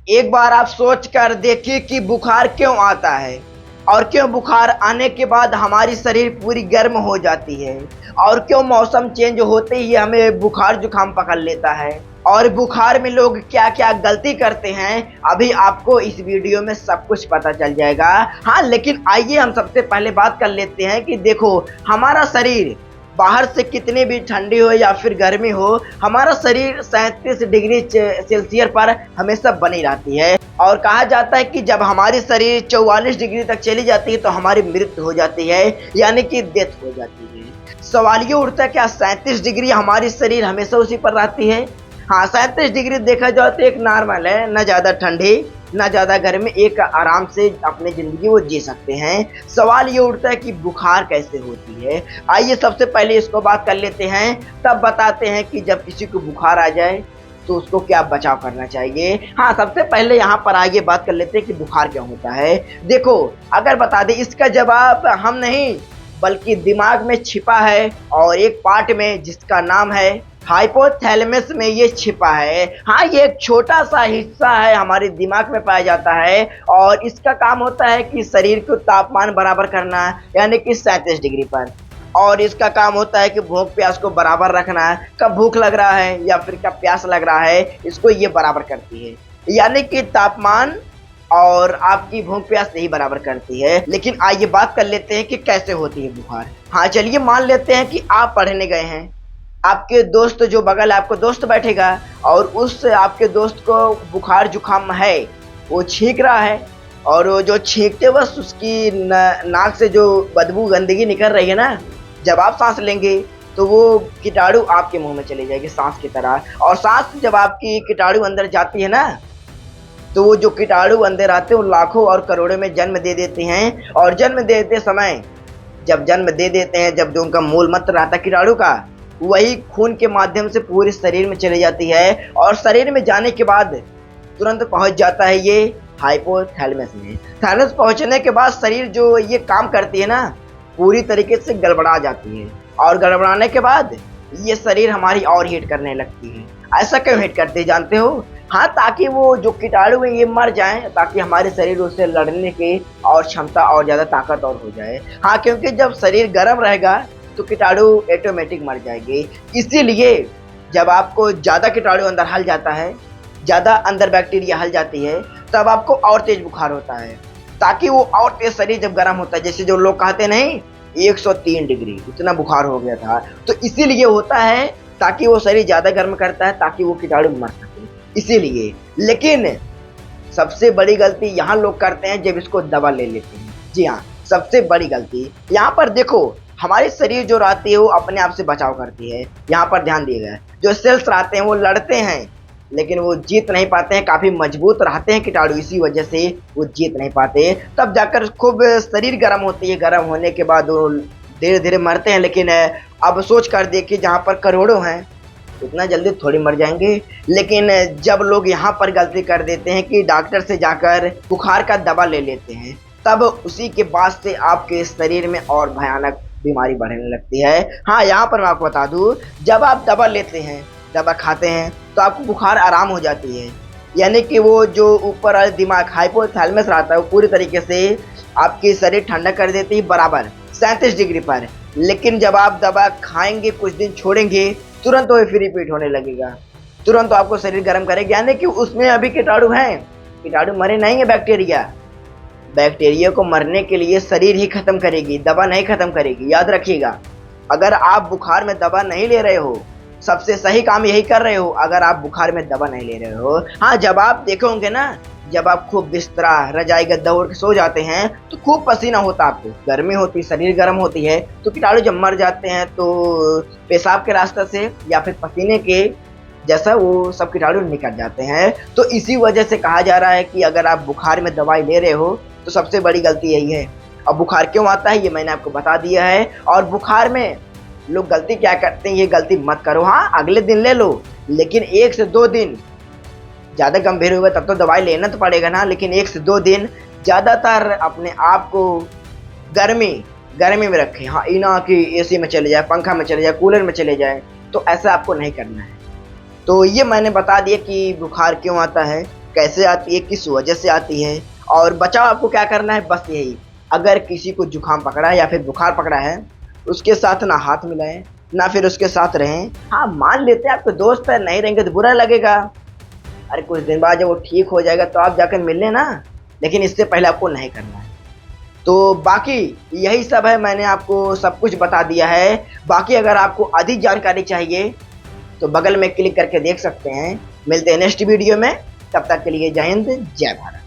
एक बार आप सोच कर देखिए कि बुखार क्यों आता है और क्यों बुखार आने के बाद हमारी शरीर पूरी गर्म हो जाती है और क्यों मौसम चेंज होते ही हमें बुखार जुकाम पकड़ लेता है और बुखार में लोग क्या क्या गलती करते हैं। अभी आपको इस वीडियो में सब कुछ पता चल जाएगा। हाँ, लेकिन आइए हम सबसे पहले बात कर लेते हैं कि देखो, हमारा शरीर बाहर से कितनी भी ठंडी हो या फिर गर्मी हो, हमारा शरीर 37 डिग्री सेल्सियस पर हमेशा बनी रहती है और कहा जाता है कि जब हमारी शरीर 44 डिग्री तक चली जाती है तो हमारी मृत्यु हो जाती है, यानी कि डेथ हो जाती है। सवाल ये उठता है, क्या 37 डिग्री हमारी शरीर हमेशा उसी पर रहती है? हाँ, 37 डिग्री देखा जाए तो एक नॉर्मल है, ना ज़्यादा ठंडी ना ज़्यादा गर्मी, एक आराम से अपनी ज़िंदगी वो जी सकते हैं। सवाल ये उठता है कि बुखार कैसे होती है। आइए सबसे पहले इसको बात कर लेते हैं, तब बताते हैं कि जब किसी को बुखार आ जाए तो उसको क्या बचाव करना चाहिए। हाँ, सबसे पहले यहाँ पर आइए बात कर लेते हैं कि बुखार क्या होता है। देखो, अगर बता दें, इसका जवाब हम नहीं बल्कि दिमाग में छिपा है और एक पार्ट में जिसका नाम है हाइपोथैलेमस में ये छिपा है। हाँ, ये एक छोटा सा हिस्सा है, हमारे दिमाग में पाया जाता है और इसका काम होता है कि शरीर को तापमान बराबर करना, यानी कि 37 डिग्री पर। और इसका काम होता है कि भूख प्यास को बराबर रखना, कब भूख लग रहा है या फिर कब प्यास लग रहा है, इसको ये बराबर करती है, यानी कि तापमान और आपकी भूख प्यास नहीं बराबर करती है। लेकिन आइए बात कर लेते हैं कि कैसे होती है बुखार। हाँ, चलिए मान लेते हैं कि आप पढ़ने गए हैं, आपके दोस्त जो बगल आपको दोस्त बैठेगा और उस आपके दोस्त को बुखार जुकाम है, वो छींक रहा है और वो जो छींकते वक्त उसकी नाक से जो बदबू गंदगी निकल रही है ना, जब आप सांस लेंगे तो वो कीटाणु आपके मुंह में चली जाएगी सांस की तरह। और सांस जब आपकी कीटाणु अंदर जाती है ना, तो वो जो कीटाणु अंदर आते हैं वो लाखों और करोड़ों में जन्म दे देते हैं और जन्म देते समय जब जन्म दे देते हैं, जब जो उनका मूल मंत्र रहता है कीटाणु का, वही खून के माध्यम से पूरे शरीर में चली जाती है और शरीर में जाने के बाद तुरंत पहुंच जाता है ये हाइपोथैलेमस में। थैलेमस पहुंचने के बाद शरीर जो ये काम करती है ना, पूरी तरीके से गड़बड़ा जाती है और गड़बड़ाने के बाद ये शरीर हमारी और हीट करने लगती है। ऐसा क्यों हीट करती है जानते हो? हाँ, ताकि वो जो कीटाणु है ये मर जाएं, ताकि हमारे शरीर उससे लड़ने की और क्षमता और ज़्यादा ताकत और हो जाए। हाँ, क्योंकि जब शरीर गर्म रहेगा तो कीटाणु ऑटोमेटिक मर जाएंगे। इसीलिए जब आपको ज़्यादा कीटाणु अंदर हल जाता है, ज़्यादा अंदर बैक्टीरिया हल जाती है, तब आपको और तेज बुखार होता है, ताकि वो और तेज शरीर जब गर्म होता है, जैसे जो लोग कहते नहीं 103 डिग्री इतना बुखार हो गया था, तो इसीलिए होता है ताकि वो शरीर ज़्यादा गर्म करता है ताकि वो कीटाणु मर सके, इसीलिए। लेकिन सबसे बड़ी गलती यहाँ लोग करते हैं जब इसको दवा ले लेते हैं। जी हाँ, सबसे बड़ी गलती यहाँ पर देखो, हमारी शरीर जो रहती है वो अपने आप से बचाव करती है। यहाँ पर ध्यान दिएगा, जो सेल्स रहते हैं वो लड़ते हैं लेकिन वो जीत नहीं पाते हैं, काफ़ी मजबूत रहते हैं कीटाणु, इसी वजह से वो जीत नहीं पाते। तब जाकर खूब शरीर गर्म होती है, गर्म होने के बाद वो धीरे धीरे मरते हैं। लेकिन अब सोच कर देखिए, जहाँ पर करोड़ों हैं इतना जल्दी थोड़ी मर जाएंगे। लेकिन जब लोग यहाँ पर गलती कर देते हैं कि डॉक्टर से जाकर बुखार का दवा ले लेते हैं, तब उसी के बाद से आपके शरीर में और भयानक बीमारी बढ़ने लगती है। हाँ, यहाँ पर मैं आपको बता दूँ, जब आप दवा लेते हैं, दवा खाते हैं, तो आपको बुखार आराम हो जाती है, यानी कि वो जो ऊपर वाले दिमाग हाइपोथैलेमस रहता है वो पूरी तरीके से आपकी शरीर ठंडा कर देती है बराबर 37 डिग्री पर। लेकिन जब आप दवा खाएंगे, कुछ दिन छोड़ेंगे, तुरंत वो फिर रिपीट होने लगेगा, तुरंत तो आपको शरीर गर्म करेगा, यानी कि उसमें अभी कीटाणु हैं, कीटाणु मरे नहीं है। बैक्टीरिया को मरने के लिए शरीर ही खत्म करेगी, दवा नहीं खत्म करेगी, याद रखिएगा। अगर आप बुखार में दवा नहीं ले रहे हो, सबसे सही काम यही कर रहे हो, अगर आप बुखार में दवा नहीं ले रहे हो। हाँ, जब आप देखे होंगे ना, जब आप खूब बिस्तरा रजाई गद्दा ओढ़ के सो जाते हैं तो खूब पसीना होता, आपको गर्मी होती, शरीर गर्म होती है, तो कीटाणु जब मर जाते हैं तो पेशाब के रास्ते से या फिर पसीने के जैसा वो सब कीटाणु निकल जाते हैं। तो इसी वजह से कहा जा रहा है कि अगर आप बुखार में दवाई ले रहे हो तो सबसे बड़ी गलती यही है। अब बुखार क्यों आता है ये मैंने आपको बता दिया है। और बुखार में लोग गलती क्या करते हैं, ये गलती मत करो। हाँ, अगले दिन ले लो, लेकिन 1 से 2 दिन ज़्यादा गंभीर होगा तब तो दवाई लेना तो पड़ेगा ना, लेकिन 1 से 2 दिन ज़्यादातर अपने आप को गर्मी में रखें। हाँ, इना कि एसी में चले जाए, पंखा में चले जाए, कूलर में चले जाए, तो ऐसा आपको नहीं करना है। तो ये मैंने बता दिया कि बुखार क्यों आता है कैसे आती है, किस वजह से आती है, और बचाव आपको क्या करना है, बस यही। अगर किसी को जुकाम पकड़ा है या फिर बुखार पकड़ा है, उसके साथ ना हाथ मिलाएं, ना फिर उसके साथ रहें। हाँ, मान लेते हैं आपके दोस्त है, नहीं रहेंगे तो बुरा लगेगा। अरे कुछ दिन बाद जब वो ठीक हो जाएगा तो आप जाकर मिल लेना, लेकिन इससे पहले आपको नहीं करना है। तो बाकी यही सब है, मैंने आपको सब कुछ बता दिया है। बाकी अगर आपको अधिक जानकारी चाहिए तो बगल में क्लिक करके देख सकते हैं। मिलते हैं नेक्स्ट वीडियो में, तब तक के लिए जय हिंद, जय भारत।